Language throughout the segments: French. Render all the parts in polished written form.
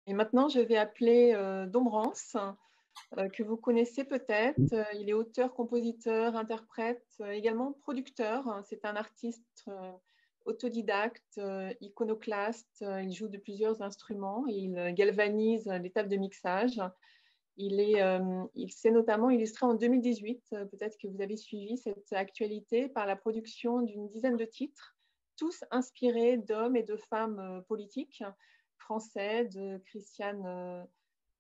Et maintenant, je vais appeler Dombrance, que vous connaissez peut-être. Il est auteur, compositeur, interprète, également producteur. C'est un artiste autodidacte, iconoclaste. Il joue de plusieurs instruments. Il galvanise l'étape de mixage. Il s'est notamment illustré en 2018. Peut-être que vous avez suivi cette actualité par la production d'une dizaine de titres, tous inspirés d'hommes et de femmes politiques français, de Christiane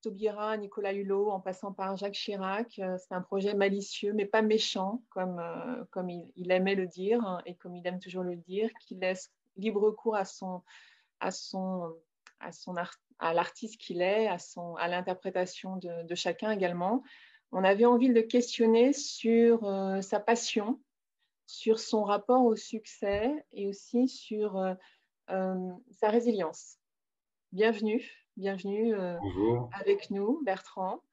Taubira, Nicolas Hulot, en passant par Jacques Chirac. C'est un projet malicieux, mais pas méchant, comme il aimait le dire, hein, et comme il aime toujours le dire, qui laisse libre cours à son, à l'artiste qu'il est, à l'interprétation de chacun également. On avait envie de le questionner sur sa passion, sur son rapport au succès et aussi sur sa résilience. Bienvenue, bienvenue Bonjour. avec nous, Bertrand.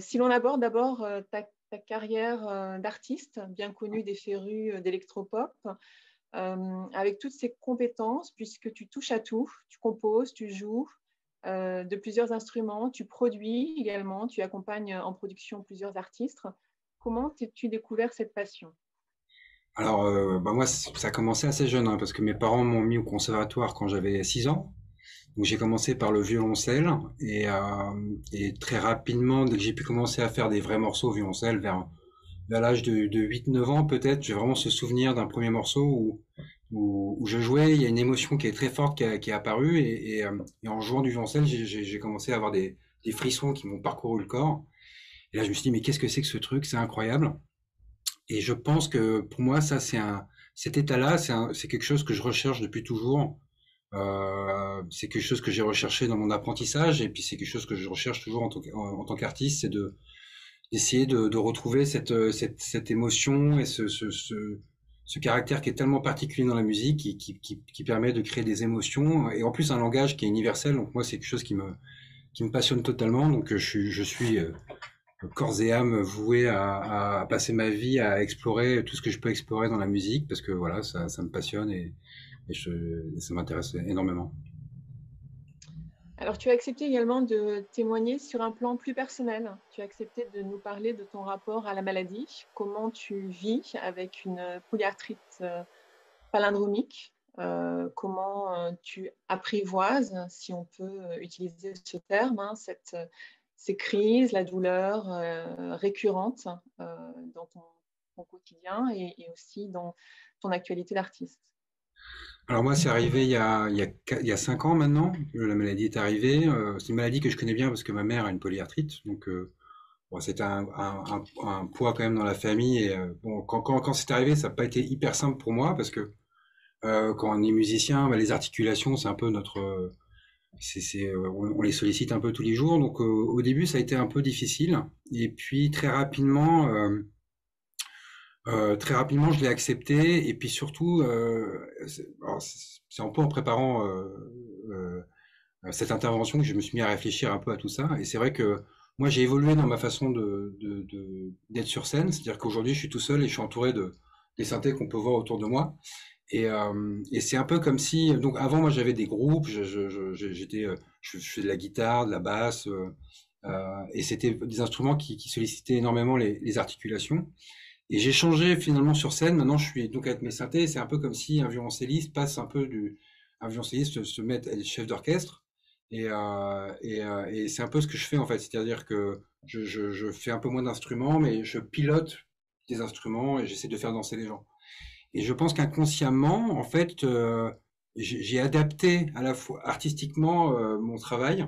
Si l'on aborde d'abord ta carrière d'artiste, bien connue des férus d'électropop, avec toutes ces compétences, puisque tu touches à tout, tu composes, tu joues de plusieurs instruments, tu produis également, tu accompagnes en production plusieurs artistes. Comment as-tu découvert cette passion? Alors, moi, ça a commencé assez jeune, hein, parce que mes parents m'ont mis au conservatoire quand j'avais 6 ans. Donc, j'ai commencé par le violoncelle et très rapidement, dès que j'ai pu commencer à faire des vrais morceaux au violoncelle, vers l'âge de 8-9 ans peut-être, j'ai vraiment ce souvenir d'un premier morceau où je jouais. Il y a une émotion qui est très forte qui est apparue et en jouant du violoncelle, j'ai commencé à avoir des frissons qui m'ont parcouru le corps. Et là, je me suis dit, mais qu'est-ce que c'est que ce truc? C'est incroyable. Et je pense que pour moi, cet état-là, c'est quelque chose que je recherche depuis toujours. C'est quelque chose que j'ai recherché dans mon apprentissage, et puis c'est quelque chose que je recherche toujours en tant qu'artiste, c'est d'essayer de retrouver cette émotion et ce caractère qui est tellement particulier dans la musique, qui permet de créer des émotions, et en plus un langage qui est universel. Donc moi, c'est quelque chose qui me passionne totalement. Donc je suis corps et âme voué à passer ma vie à explorer tout ce que je peux explorer dans la musique, parce que voilà, ça me passionne et ça m'intéresse énormément. Alors, tu as accepté également de témoigner sur un plan plus personnel. Tu as accepté de nous parler de ton rapport à la maladie, comment tu vis avec une polyarthrite palindromique, comment tu apprivoises, si on peut utiliser ce terme, hein, ces crises, la douleur récurrente dans ton quotidien et aussi dans ton actualité d'artiste. Alors moi, c'est arrivé il y a 5 ans maintenant. La maladie est arrivée. C'est une maladie que je connais bien parce que ma mère a une polyarthrite, donc bon, c'était un poids quand même dans la famille. Et bon, quand c'est arrivé, ça n'a pas été hyper simple pour moi parce que quand on est musicien, bah, les articulations, c'est un peu on les sollicite un peu tous les jours. Donc au début, ça a été un peu difficile. Et puis très rapidement, je l'ai accepté. Et puis surtout, c'est un peu en préparant cette intervention que je me suis mis à réfléchir un peu à tout ça. Et c'est vrai que moi, j'ai évolué dans ma façon d'être sur scène. C'est-à-dire qu'aujourd'hui, je suis tout seul et je suis entouré des synthés qu'on peut voir autour de moi. Et c'est un peu comme si, donc avant, moi, j'avais des groupes, je fais de la guitare, de la basse, et c'était des instruments qui sollicitaient énormément les articulations. Et j'ai changé finalement sur scène. Maintenant, je suis donc avec mes synthés. C'est un peu comme si un violoncelliste passe un violoncelliste se met à être chef d'orchestre. Et c'est un peu ce que je fais en fait. C'est-à-dire que je fais un peu moins d'instruments, mais je pilote des instruments et j'essaie de faire danser les gens. Et je pense qu'inconsciemment, en fait, j'ai adapté à la fois artistiquement mon travail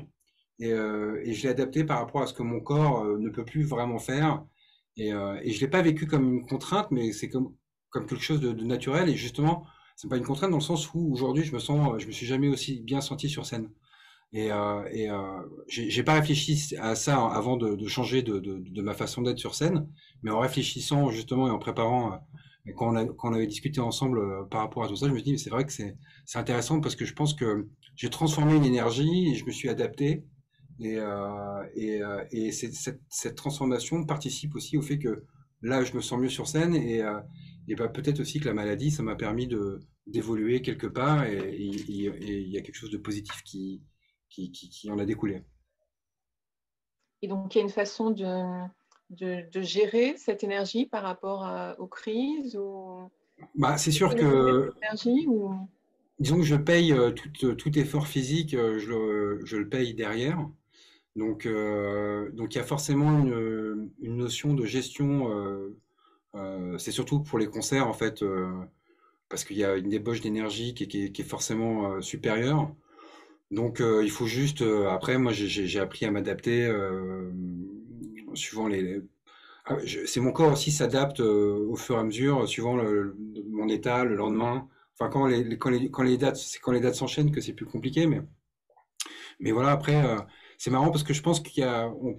et je l'ai adapté par rapport à ce que mon corps ne peut plus vraiment faire. Et je l'ai pas vécu comme une contrainte, mais c'est comme quelque chose de naturel. Et justement, c'est pas une contrainte dans le sens où aujourd'hui je me suis jamais aussi bien senti sur scène. J'ai pas réfléchi à ça avant de changer de ma façon d'être sur scène, mais en réfléchissant justement et en préparant, quand on avait discuté ensemble par rapport à tout ça, je me suis dit, mais c'est vrai que c'est intéressant parce que je pense que j'ai transformé une énergie et je me suis adapté. Et cette transformation participe aussi au fait que là, je me sens mieux sur scène et bah, peut-être aussi que la maladie, ça m'a permis d'évoluer quelque part et il y a quelque chose de positif qui en a découlé. Et donc, il y a une façon de gérer cette énergie par rapport aux crises ou Bah, c'est sûr économiser que, cette énergie ou... disons que je paye tout effort physique, je le paye derrière. Donc il y a forcément une notion de gestion. C'est surtout pour les concerts en fait, parce qu'il y a une débauche d'énergie qui est forcément supérieure. Donc il faut juste. Après, moi j'ai appris à m'adapter suivant c'est mon corps aussi s'adapte au fur et à mesure, suivant mon état le lendemain. Enfin, quand les dates s'enchaînent, que c'est plus compliqué, mais voilà, après, c'est marrant parce que je pense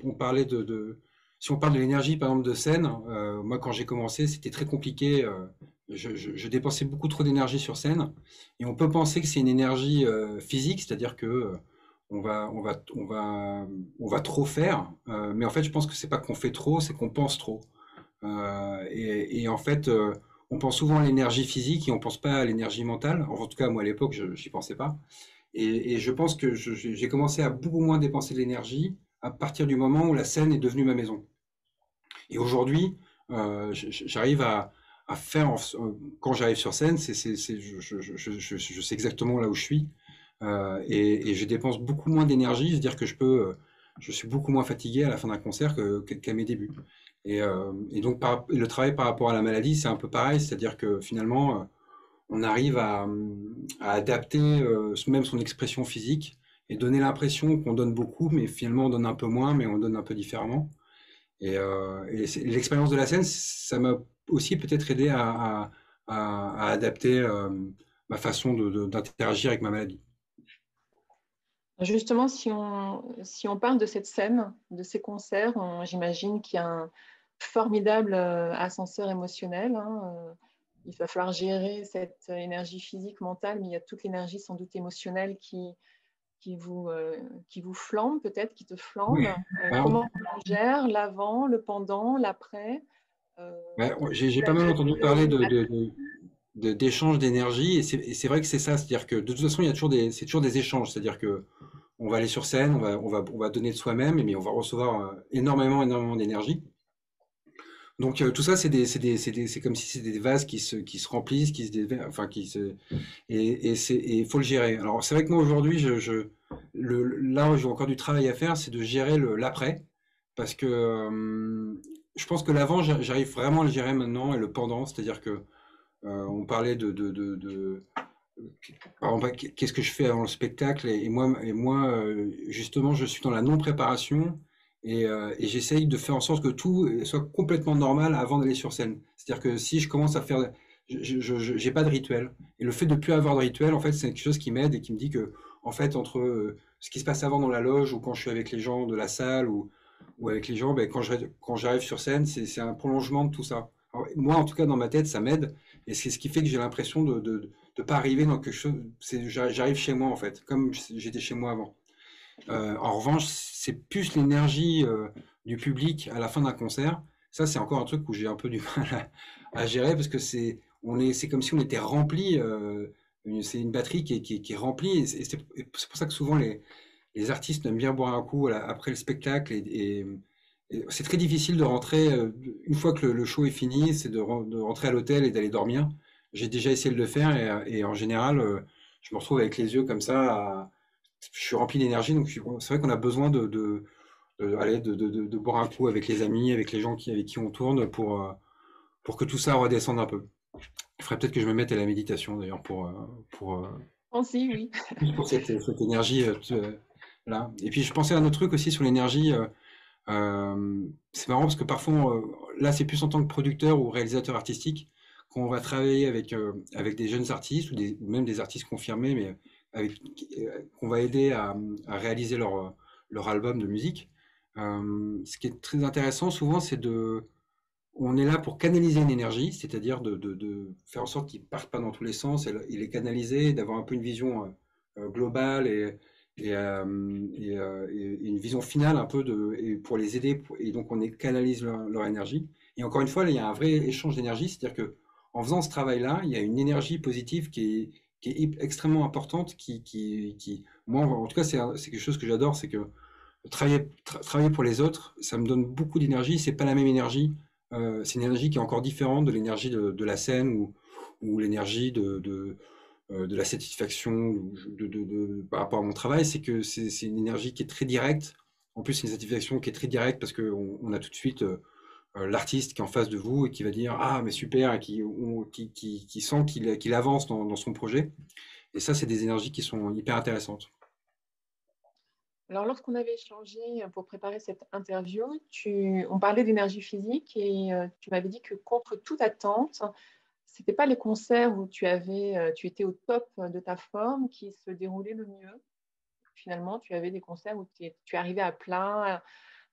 on parlait si on parle de l'énergie, par exemple, de scène, moi, quand j'ai commencé, c'était très compliqué. Je dépensais beaucoup trop d'énergie sur scène. Et on peut penser que c'est une énergie physique, c'est-à-dire que on va trop faire. Mais en fait, je pense que c'est pas qu'on fait trop, c'est qu'on pense trop. Et en fait, on pense souvent à l'énergie physique et on pense pas à l'énergie mentale. En tout cas, moi, à l'époque, je n'y pensais pas. Et je pense que j'ai commencé à beaucoup moins dépenser de l'énergie à partir du moment où la scène est devenue ma maison. Et aujourd'hui, j'arrive à faire, quand j'arrive sur scène, je sais exactement là où je suis. Et je dépense beaucoup moins d'énergie, c'est-à-dire que je suis beaucoup moins fatigué à la fin d'un concert qu'à mes débuts. Et donc, le travail par rapport à la maladie, c'est un peu pareil, c'est-à-dire que finalement, on arrive à adapter même son expression physique et donner l'impression qu'on donne beaucoup, mais finalement on donne un peu moins, mais on donne un peu différemment. Et l'expérience de la scène, ça m'a aussi peut-être aidé à adapter ma façon d'interagir avec ma maladie. Justement, si on parle de cette scène, de ces concerts, j'imagine qu'il y a un formidable ascenseur émotionnel, hein, il va falloir gérer cette énergie physique, mentale, mais il y a toute l'énergie sans doute émotionnelle qui vous flambe, peut-être, qui te Oui. flambe. Alors, Comment on gère l'avant, le pendant, l'après ouais, j'ai pas la mal entendu parler gestion. d'échange d'énergie, et c'est vrai que c'est ça, c'est-à-dire que de toute façon, c'est toujours des échanges, c'est-à-dire que on va aller sur scène, on va donner de soi-même, mais on va recevoir énormément d'énergie. Donc tout ça, c'est comme si c'était des vases qui se remplissent, enfin et il faut le gérer. Alors c'est vrai que moi aujourd'hui, là où j'ai encore du travail à faire, c'est de gérer l'après, parce que je pense que l'avant, j'arrive vraiment à le gérer maintenant, et le pendant, c'est-à-dire que on parlait par exemple, qu'est-ce que je fais avant le spectacle, et moi justement, je suis dans la non-préparation. Et j'essaye de faire en sorte que tout soit complètement normal avant d'aller sur scène. C'est-à-dire que si je commence à faire, j'ai pas de rituel. Et le fait de plus avoir de rituel, en fait, c'est quelque chose qui m'aide et qui me dit que, en fait, entre ce qui se passe avant dans la loge ou quand je suis avec les gens de la salle ou avec les gens, ben, quand j'arrive sur scène, c'est un prolongement de tout ça. Alors, moi, en tout cas, dans ma tête, ça m'aide. Et c'est ce qui fait que j'ai l'impression de pas arriver dans quelque chose. J'arrive chez moi, en fait, comme j'étais chez moi avant. En revanche, c'est plus l'énergie du public à la fin d'un concert. Ça, c'est encore un truc où j'ai un peu du mal à gérer parce que c'est comme si on était rempli. C'est une batterie qui est remplie. Et c'est pour ça que souvent les artistes aiment bien boire un coup après le spectacle. Et c'est très difficile de rentrer, une fois que le show est fini, c'est de rentrer à l'hôtel et d'aller dormir. J'ai déjà essayé de le faire et en général, je me retrouve avec les yeux comme ça, je suis rempli d'énergie, donc c'est vrai qu'on a besoin de boire un coup avec les amis, avec les gens avec qui on tourne pour que tout ça redescende un peu. Il faudrait peut-être que je me mette à la méditation d'ailleurs pour, Pensez, oui. juste pour cette énergie là. Et puis je pensais à un autre truc aussi sur l'énergie. C'est marrant parce que parfois, là c'est plus en tant que producteur ou réalisateur artistique qu'on va travailler avec des jeunes artistes ou même des artistes confirmés, mais qu'on va aider à réaliser leur album de musique. Ce qui est très intéressant souvent, on est là pour canaliser une énergie, c'est-à-dire de faire en sorte qu'ils ne partent pas dans tous les sens et les canaliser, d'avoir un peu une vision globale et une vision finale un peu et pour les aider. Et donc on canalise leur énergie. Et encore une fois, là, il y a un vrai échange d'énergie, c'est-à-dire que en faisant ce travail-là, il y a une énergie positive qui est extrêmement importante, moi, en tout cas, c'est quelque chose que j'adore, c'est que travailler pour les autres, ça me donne beaucoup d'énergie. C'est pas la même énergie. C'est une énergie qui est encore différente de l'énergie de la scène ou l'énergie de la satisfaction par rapport à mon travail. C'est que c'est une énergie qui est très directe. En plus, c'est une satisfaction qui est très directe parce qu'on a tout de suite l'artiste qui est en face de vous et qui va dire ah mais super et qui sent qu'il avance dans son projet. Et ça, c'est des énergies qui sont hyper intéressantes. Alors, lorsqu'on avait échangé pour préparer cette interview, on parlait d'énergie physique et tu m'avais dit que contre toute attente, c'était pas les concerts où tu étais au top de ta forme qui se déroulaient le mieux. Finalement, tu avais des concerts où tu arrivais à plat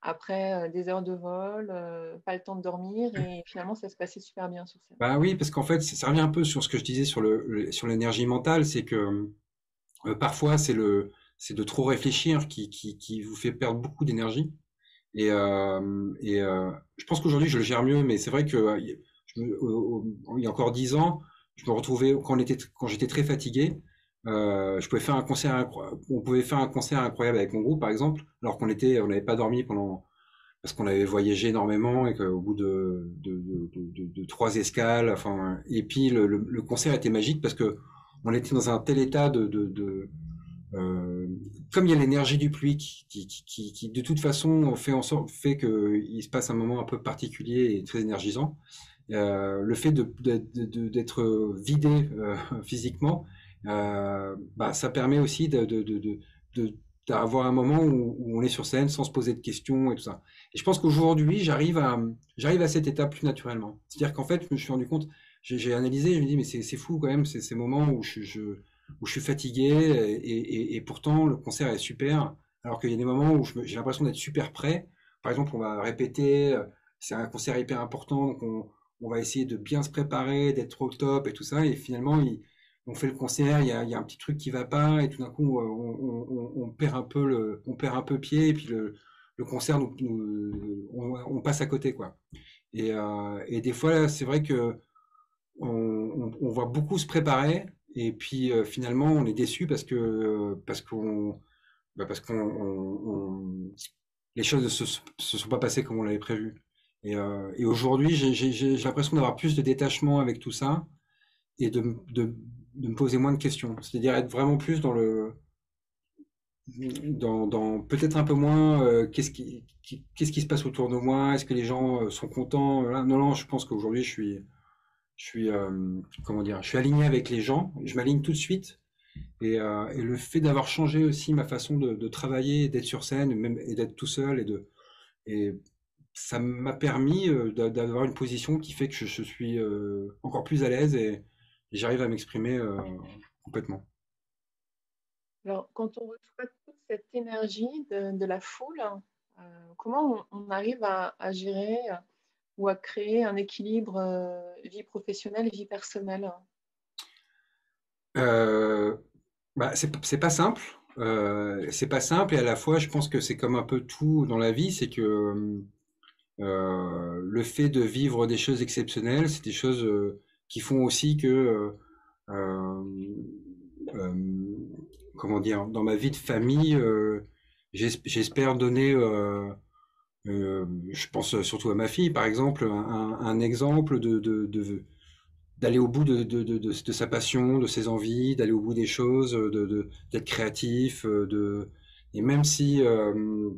après des heures de vol, pas le temps de dormir et finalement, ça se passait super bien sur scène. Bah oui, parce qu'en fait, ça revient un peu sur ce que je disais sur l'énergie mentale, c'est que parfois c'est de trop réfléchir qui vous fait perdre beaucoup d'énergie. Je pense qu'aujourd'hui je le gère mieux, mais c'est vrai que il y a encore 10 ans, je me retrouvais quand j'étais très fatigué, je pouvais faire un concert on pouvait faire un concert incroyable avec mon groupe par exemple, alors on n'avait pas dormi parce qu'on avait voyagé énormément et qu'au bout de 3 escales, enfin, et puis le concert était magique parce que on était dans un tel état euh, comme il y a l'énergie du pluie qui, de toute façon fait qu'il se passe un moment un peu particulier et très énergisant. Le fait d'être vidé physiquement, bah, ça permet aussi d'avoir un moment où on est sur scène sans se poser de questions et tout ça. Et je pense qu'aujourd'hui, j'arrive à cette étape plus naturellement. C'est-à-dire qu'en fait, je me suis rendu compte, j'ai analysé, je me dis, mais c'est fou quand même, ces moments où je suis fatigué et pourtant le concert est super, alors qu'il y a des moments où j'ai l'impression d'être super prêt. Par exemple, on va répéter, c'est un concert hyper important, donc on va essayer de bien se préparer, d'être au top et tout ça, et finalement, on fait le concert, il y a un petit truc qui va pas, et tout d'un coup, on perd un peu on perd un peu pied, et puis le concert, on passe à côté, quoi. Et des fois, c'est vrai que on voit beaucoup se préparer, et puis finalement, on est déçu parce qu'on les choses ne se sont pas passées comme on l'avait prévu. Et aujourd'hui, j'ai l'impression d'avoir plus de détachement avec tout ça et de me poser moins de questions. C'est-à-dire être vraiment plus dans peut-être un peu moins qu'est-ce qui se passe autour de moi, est-ce que les gens sont contents, voilà. Non, non, je pense qu'aujourd'hui, je suis comment dire, je suis aligné avec les gens, je m'aligne tout de suite. Et le fait d'avoir changé aussi ma façon de travailler, d'être sur scène, même et d'être tout seul et ça m'a permis d'avoir une position qui fait que je suis encore plus à l'aise et j'arrive à m'exprimer complètement. Alors, quand on reçoit toute cette énergie de la foule, comment on arrive à gérer ou à créer un équilibre vie professionnelle et vie personnelle? Euh, Bah, c'est pas simple. C'est pas simple et à la fois, je pense que c'est comme un peu tout dans la vie, c'est que le fait de vivre des choses exceptionnelles, c'est des choses qui font aussi que, euh, euh, comment dire, dans ma vie de famille, j'espère donner, je pense surtout à ma fille, par exemple, un exemple d'aller au bout de sa passion, de ses envies, d'aller au bout des choses, d'être créatif, et même si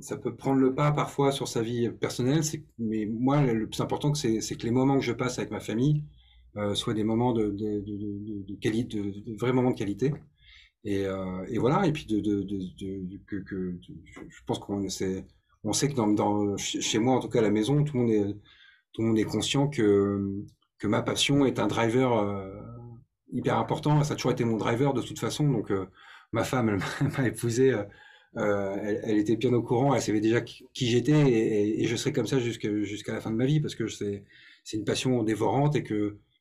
ça peut prendre le pas parfois sur sa vie personnelle, mais moi le plus important c'est que les moments que je passe avec ma famille soient des moments de vrais moments de qualité. Et voilà, et puis je pense on sait que chez moi en tout cas à la maison, tout le monde est conscient que ma passion est un driver hyper important. Ça a toujours été mon driver de toute façon. Donc, ma femme, elle m'a épousé. Elle était bien au courant. Elle savait déjà qui j'étais et je serai comme ça jusqu'à la fin de ma vie parce que c'est une passion dévorante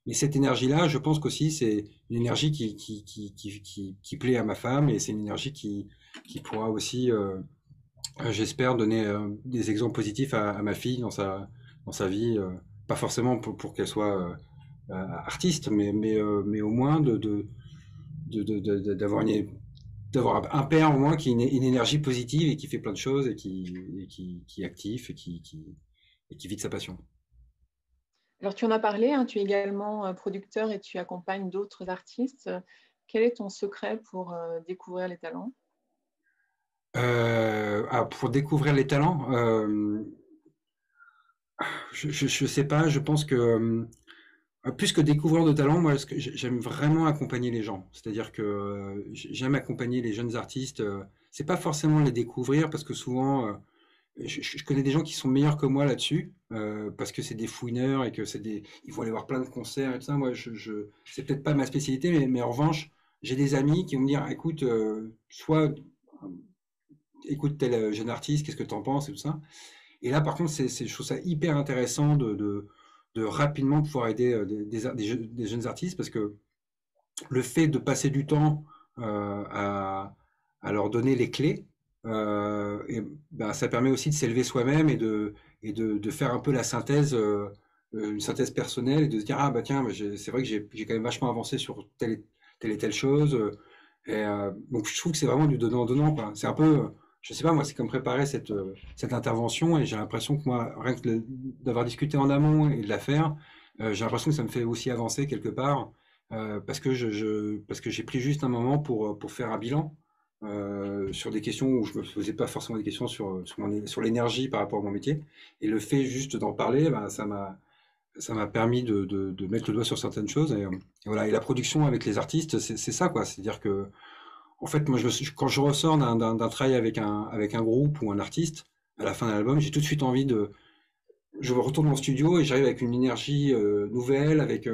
mais cette énergie-là, je pense qu'aussi c'est une énergie qui plaît à ma femme et c'est une énergie qui pourra aussi, j'espère, donner des exemples positifs à ma fille dans sa vie. Pas forcément pour qu'elle soit artiste, mais au moins d'avoir d'avoir un père au moins qui a une énergie positive et qui fait plein de choses qui est actif et qui vit de sa passion. Alors, tu en as parlé, hein, tu es également producteur et tu accompagnes d'autres artistes. Quel est ton secret pour découvrir les talents? Pour découvrir les talents, je sais pas, je pense que plus que découvrir de talents, moi, j'aime vraiment accompagner les gens. C'est-à-dire que j'aime accompagner les jeunes artistes. C'est pas forcément les découvrir parce que souvent, je connais des gens qui sont meilleurs que moi là-dessus parce que c'est des fouineurs et que ils vont aller voir plein de concerts et tout ça. Moi, c'est peut-être pas ma spécialité, mais en revanche, j'ai des amis qui vont me dire, écoute, soit écoute tel jeune artiste, qu'est-ce que tu en penses et tout ça. Et là, par contre, je trouve ça hyper intéressant de rapidement pouvoir aider des jeunes artistes parce que le fait de passer du temps à leur donner les clés, ben, ça permet aussi de s'élever soi-même et de faire un peu la synthèse, une synthèse personnelle et de se dire, ah bah tiens, c'est vrai que j'ai quand même vachement avancé sur telle et telle chose. Donc je trouve que c'est vraiment du donnant-donnant, quoi. C'est un peu, je sais pas, moi, c'est comme préparer cette intervention et j'ai l'impression que moi, rien que d'avoir discuté en amont et de la faire, j'ai l'impression que ça me fait aussi avancer quelque part parce que j'ai pris juste un moment pour faire un bilan sur des questions où je me posais pas forcément des questions sur l'énergie par rapport à mon métier. Et le fait juste d'en parler, ben, ça m'a permis de mettre le doigt sur certaines choses. Et voilà. Et la production avec les artistes, c'est ça, quoi. C'est-à-dire que, en fait, moi, quand je ressors d'un travail avec un groupe ou un artiste, à la fin d'un album, j'ai tout de suite envie je retourne dans le studio et j'arrive avec une énergie nouvelle, avec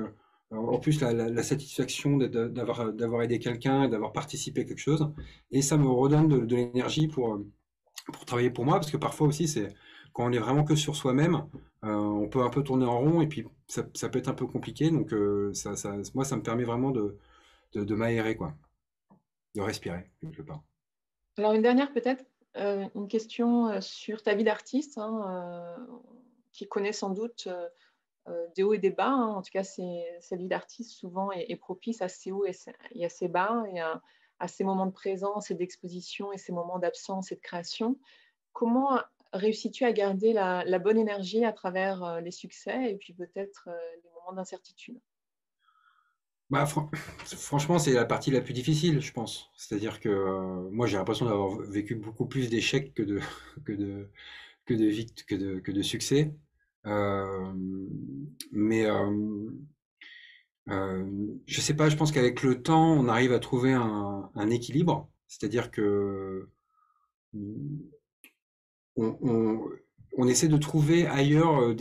en plus la satisfaction d'avoir aidé quelqu'un, d'avoir participé à quelque chose. Et ça me redonne de l'énergie pour travailler pour moi, parce que parfois aussi, c'est quand on est vraiment que sur soi-même, on peut un peu tourner en rond et puis ça peut être un peu compliqué. Donc moi, ça me permet vraiment de m'aérer, quoi, de respirer quelque part. Alors, une dernière peut-être, une question sur ta vie d'artiste, hein, qui connaît sans doute des hauts et des bas, hein. En tout cas, cette vie d'artiste souvent est propice à ces hauts et à ces bas et à ces moments de présence et d'exposition et ces moments d'absence et de création. Comment réussis-tu à garder la bonne énergie à travers les succès et puis peut-être les moments d'incertitude? Bah, franchement, c'est la partie la plus difficile, je pense. C'est-à-dire que moi, j'ai l'impression d'avoir vécu beaucoup plus d'échecs que de, que de succès. Euh, mais je sais pas, je pense qu'avec le temps, on arrive à trouver un équilibre. C'est-à-dire que on, on- on essaie de trouver ailleurs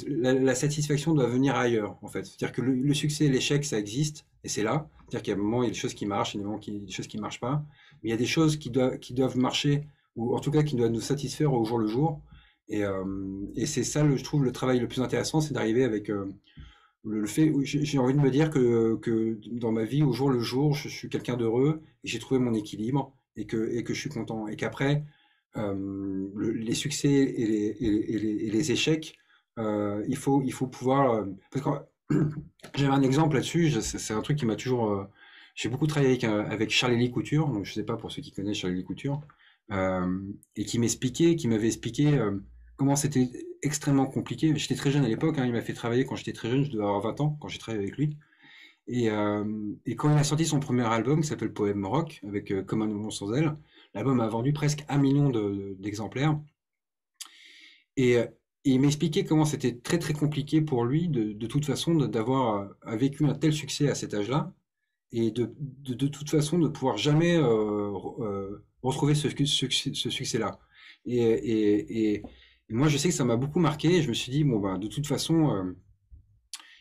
la satisfaction doit venir ailleurs, en fait. C'est-à-dire que le succès et l'échec, ça existe, et c'est là. C'est-à-dire qu'il y a un moment, il y a des choses qui marchent, il y a des choses qui marchent pas. Mais il y a des choses qui doivent marcher, ou en tout cas qui doivent nous satisfaire au jour le jour. Et c'est ça, je trouve, le travail le plus intéressant, c'est d'arriver avec le fait, où j'ai envie de me dire que dans ma vie, au jour le jour, je suis quelqu'un d'heureux, et j'ai trouvé mon équilibre, et que je suis content. Et qu'après, les succès et les échecs, il faut pouvoir. Parce que j'avais un exemple là-dessus, c'est un truc qui m'a toujours. J'ai beaucoup travaillé avec Charles-Élie Couture, donc je sais pas pour ceux qui connaissent Charles-Élie Couture, et qui m'avait expliqué comment c'était extrêmement compliqué. J'étais très jeune à l'époque, hein, il m'a fait travailler quand j'étais très jeune, je devais avoir 20 ans quand j'ai travaillé avec lui. Et quand il a sorti son premier album, qui s'appelle Poème Rock, avec Comme un amour sans elle, l'album a vendu presque 1 million d'exemplaires. Et, euh, et il m'expliquait comment c'était très très compliqué pour lui, de toute façon, d'avoir vécu un tel succès à cet âge-là, et de toute façon de pouvoir jamais retrouver ce succès-là. Et moi, je sais que ça m'a beaucoup marqué, et je me suis dit, bon, bah, de toute façon,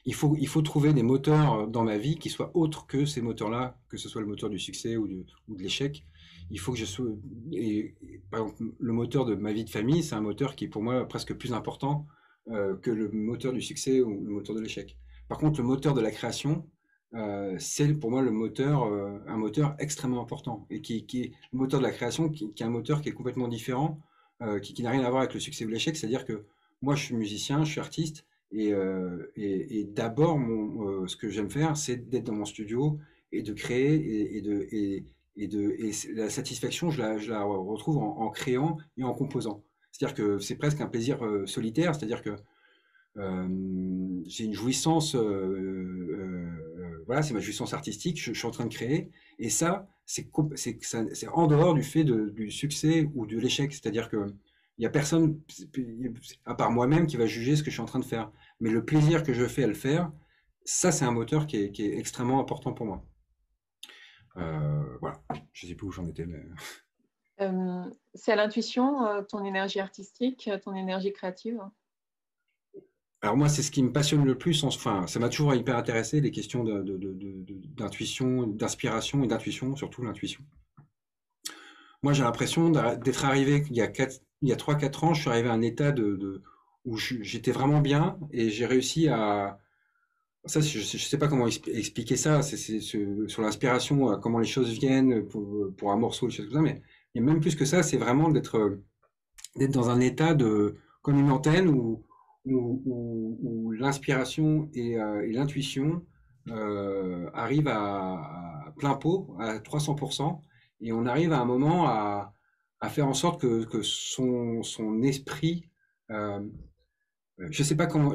il faut trouver des moteurs dans ma vie qui soient autres que ces moteurs-là, que ce soit le moteur du succès ou de l'échec. Il faut que je sois. Par exemple, le moteur de ma vie de famille, c'est un moteur qui est pour moi presque plus important que le moteur du succès ou le moteur de l'échec. Par contre, le moteur de la création, c'est pour moi un moteur extrêmement important et qui est le moteur de la création, qui est un moteur qui est complètement différent, qui n'a rien à voir avec le succès ou l'échec. C'est-à-dire que moi, je suis musicien, je suis artiste. Et d'abord, ce que j'aime faire, c'est d'être dans mon studio et de créer et la satisfaction, je la retrouve en créant et en composant. C'est-à-dire que c'est presque un plaisir solitaire, c'est-à-dire que j'ai une jouissance, voilà, c'est ma jouissance artistique, je suis en train de créer, et ça, c'est en dehors du fait du succès ou de l'échec, c'est-à-dire que il y a personne, à part moi-même, qui va juger ce que je suis en train de faire. Mais le plaisir que je fais à le faire, ça, c'est un moteur qui est extrêmement important pour moi. Voilà, je sais plus où j'en étais, mais... C'est à l'intuition, ton énergie artistique, ton énergie créative? Alors moi, c'est ce qui me passionne le plus. Enfin, ça m'a toujours hyper intéressé, les questions d'intuition, d'inspiration et d'intuition, surtout l'intuition. Moi, j'ai l'impression d'être arrivé il y a 3-4 ans, je suis arrivé à un état où j'étais vraiment bien et j'ai réussi à... Ça, je ne sais pas comment expliquer ça, sur l'inspiration, comment les choses viennent pour un morceau, des choses comme ça, mais même plus que ça, c'est vraiment d'être dans un état comme une antenne où l'inspiration et l'intuition arrivent à plein pot, à 300%, et on arrive à un moment à faire en sorte que son esprit, euh, je sais pas comment,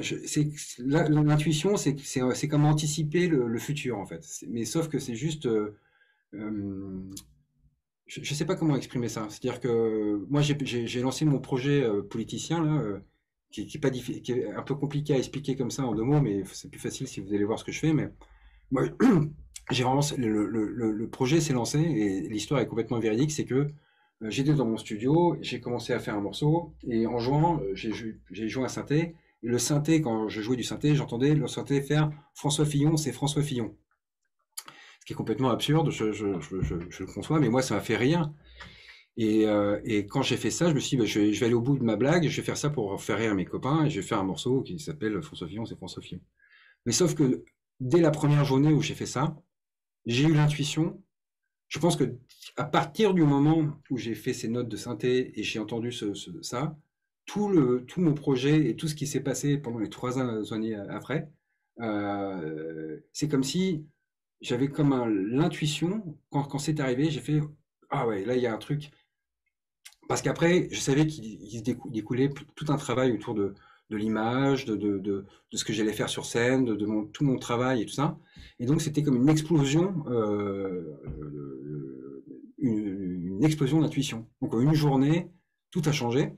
l'intuition, c'est comme anticiper le futur en fait. Mais sauf que c'est juste, euh, je ne sais pas comment exprimer ça. C'est-à-dire que moi, j'ai lancé mon projet politicien, là, qui est pas qui est un peu compliqué à expliquer comme ça en 2 mots, mais c'est plus facile si vous allez voir ce que je fais. Mais moi, j'ai vraiment, le projet s'est lancé et l'histoire est complètement véridique. C'est que j'étais dans mon studio, j'ai commencé à faire un morceau et en jouant, j'ai joué un synthé. Et le synthé, quand je jouais du synthé, j'entendais le synthé faire François Fillon, c'est François Fillon. Ce qui est complètement absurde, je le conçois, mais moi, ça m'a fait rire. Et quand j'ai fait ça, je me suis dit, bah, je vais aller au bout de ma blague, je vais faire ça pour faire rire mes copains, et je vais faire un morceau qui s'appelle François Fillon, c'est François Fillon. Mais sauf que dès la première journée où j'ai fait ça, j'ai eu l'intuition. Je pense que à partir du moment où j'ai fait ces notes de synthé et j'ai entendu ça, tout mon projet et tout ce qui s'est passé pendant les 3 années après, c'est comme si j'avais comme l'intuition, quand c'est arrivé, j'ai fait, ah ouais, là il y a un truc. Parce qu'après, je savais qu'il se découlait tout un travail autour de l'image, de ce que j'allais faire sur scène, tout mon travail et tout ça. Et donc, c'était comme une explosion, une explosion d'intuition. Donc, en une journée, tout a changé.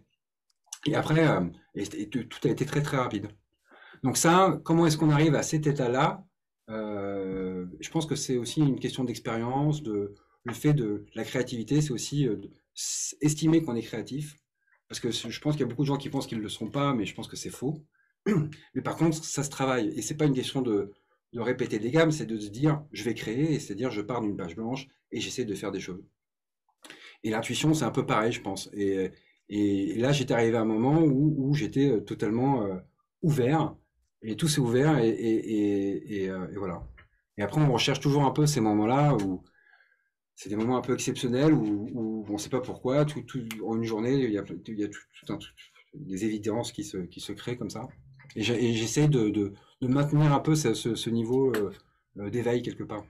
Et après, tout a été très, très rapide. Donc ça, comment est-ce qu'on arrive à cet état-là? Je pense que c'est aussi une question d'expérience, le fait de la créativité, c'est aussi estimer qu'on est créatif. Parce que je pense qu'il y a beaucoup de gens qui pensent qu'ils ne le sont pas, mais je pense que c'est faux. Mais par contre, ça se travaille. Et c'est pas une question de répéter des gammes, c'est de se dire, je vais créer, et c'est-à-dire, je pars d'une page blanche et j'essaie de faire des choses. Et l'intuition, c'est un peu pareil, je pense. Et là, j'étais arrivé à un moment où j'étais totalement ouvert, et tout s'est ouvert, et voilà. Et après, on recherche toujours un peu ces moments-là où c'est des moments un peu exceptionnels où on ne sait pas pourquoi, en une journée, il y a des évidences qui se créent comme ça. Et j'essaie de maintenir un peu ce niveau d'éveil quelque part.